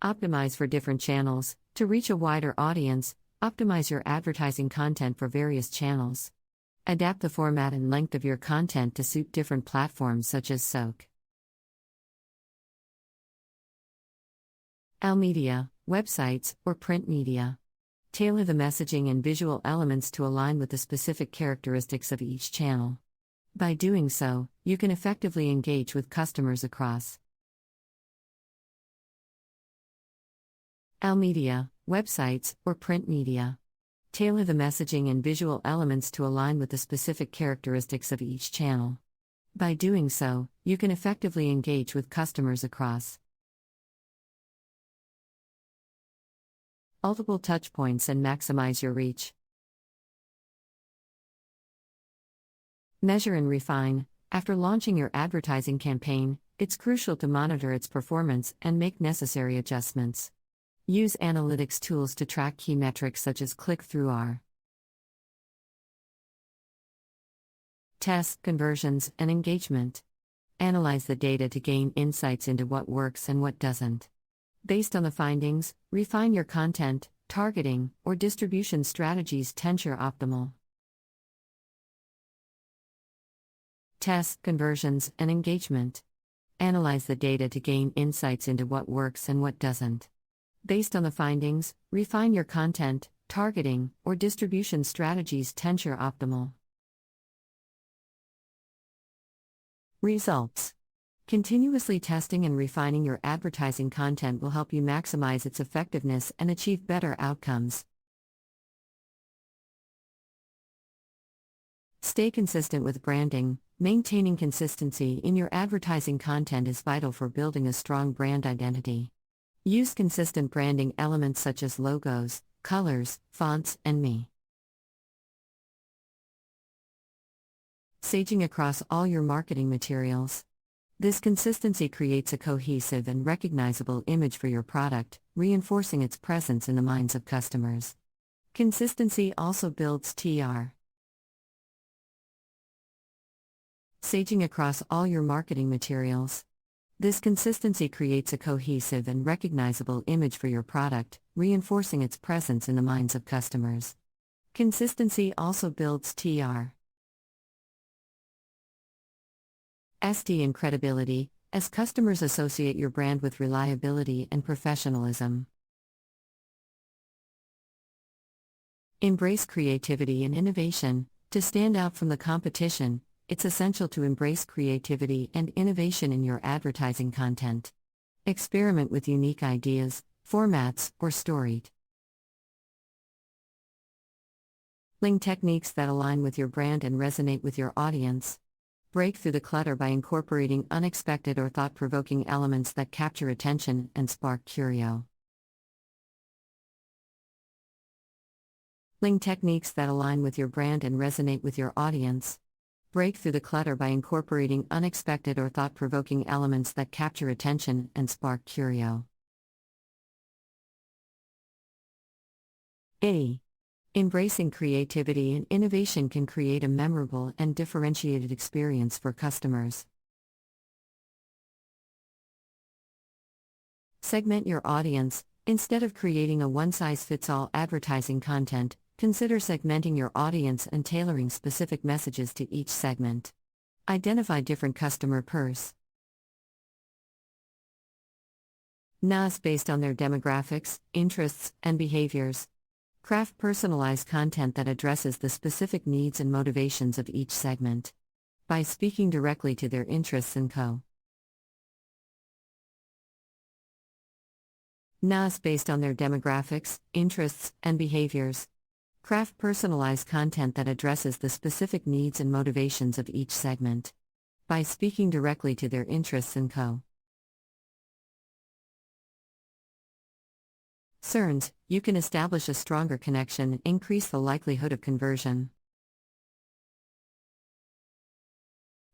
Optimize for different channels. To reach a wider audience, optimize your advertising content for various channels. Adapt the format and length of your content to suit different platforms such as SOAK, Media, websites, or print media. Tailor the messaging and visual elements to align with the specific characteristics of each channel. By doing so, you can effectively engage with customers across Media, websites, or print media. Tailor the messaging and visual elements to align with the specific characteristics of each channel. By doing so, you can effectively engage with customers across multiple touchpoints and maximize your reach. Measure and refine. After launching your advertising campaign, it's crucial to monitor its performance and make necessary adjustments. Use analytics tools to track key metrics such as click-through, test, conversions, and engagement. Analyze the data to gain insights into what works and what doesn't. Based on the findings, refine your content, targeting, or distribution strategies to ensure optimal test, conversions, and engagement. Analyze the data to gain insights into what works and what doesn't. Based on the findings, refine your content, targeting, or distribution strategies to ensure optimal results. Continuously testing and refining your advertising content will help you maximize its effectiveness and achieve better outcomes. Stay consistent with branding. Maintaining consistency in your advertising content is vital for building a strong brand identity. Use consistent branding elements such as logos, colors, fonts, and messaging across all your marketing materials. This consistency creates a cohesive and recognizable image for your product, reinforcing its presence in the minds of customers. Consistency also builds messaging across all your marketing materials. This consistency creates a cohesive and recognizable image for your product, reinforcing its presence in the minds of customers. Consistency also builds trust and credibility, as customers associate your brand with reliability and professionalism. Embrace creativity and innovation. To stand out from the competition, it's essential to embrace creativity and innovation in your advertising content. Experiment with unique ideas, formats, or storytelling techniques that align with your brand and resonate with your audience. Break through the clutter by incorporating unexpected or thought-provoking elements that capture attention and spark curiosity. Techniques that align with your brand and resonate with your audience. Break through the clutter by incorporating unexpected or thought-provoking elements that capture attention and spark curiosity. Embracing creativity and innovation can create a memorable and differentiated experience for customers. Segment your audience. Instead of creating a one-size-fits-all advertising content, consider segmenting your audience and tailoring specific messages to each segment. Identify different customer personas based on their demographics, interests, and behaviors. Craft personalized content that addresses the specific needs and motivations of each segment. By speaking directly to their interests and personas based on their demographics, interests, and behaviors. Craft personalized content that addresses the specific needs and motivations of each segment. By speaking directly to their interests and concerns, you can establish a stronger connection and increase the likelihood of conversion.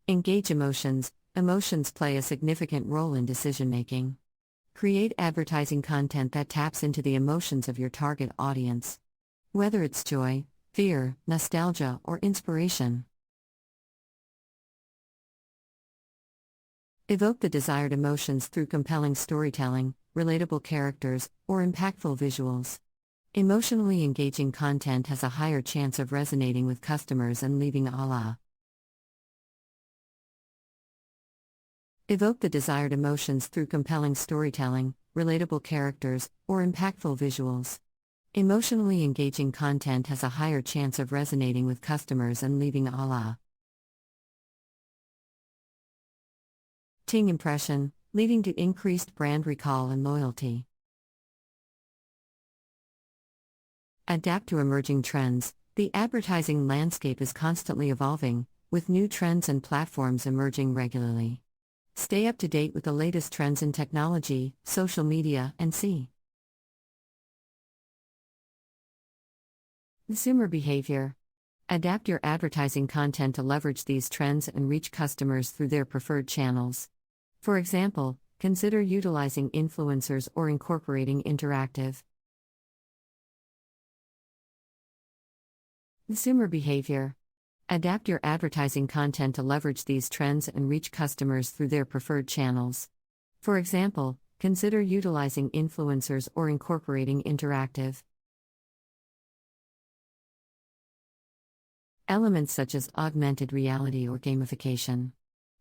Engage emotions. Emotions play a significant role in decision-making. Create advertising content that taps into the emotions of your target audience. Whether it's joy, fear, nostalgia, or inspiration. Evoke the desired emotions through compelling storytelling, relatable characters, or impactful visuals. Emotionally engaging content has a higher chance of resonating with customers and leaving a la. Evoke the desired emotions through compelling storytelling, relatable characters, or impactful visuals. Emotionally engaging content has a higher chance of resonating with customers and leaving a la. Ting impression, leading to increased brand recall and loyalty. Adapt to emerging trends. The advertising landscape is constantly evolving, with new trends and platforms emerging regularly. Stay up to date with the latest trends in technology, social media, and consumer behavior. Adapt your advertising content to leverage these trends and reach customers through their preferred channels. For example, consider utilizing influencers or incorporating interactive consumer behavior. Adapt your advertising content to leverage these trends and reach customers through their preferred channels. For example, consider utilizing influencers or incorporating interactive elements such as augmented reality or gamification.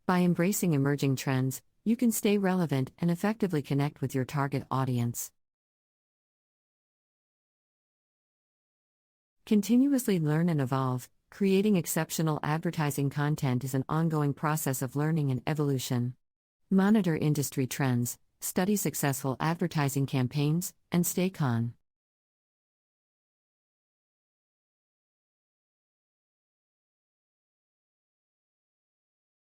By embracing emerging trends, you can stay relevant and effectively connect with your target audience. Continuously learn and evolve. Creating exceptional advertising content is an ongoing process of learning and evolution. Monitor industry trends, study successful advertising campaigns, and stay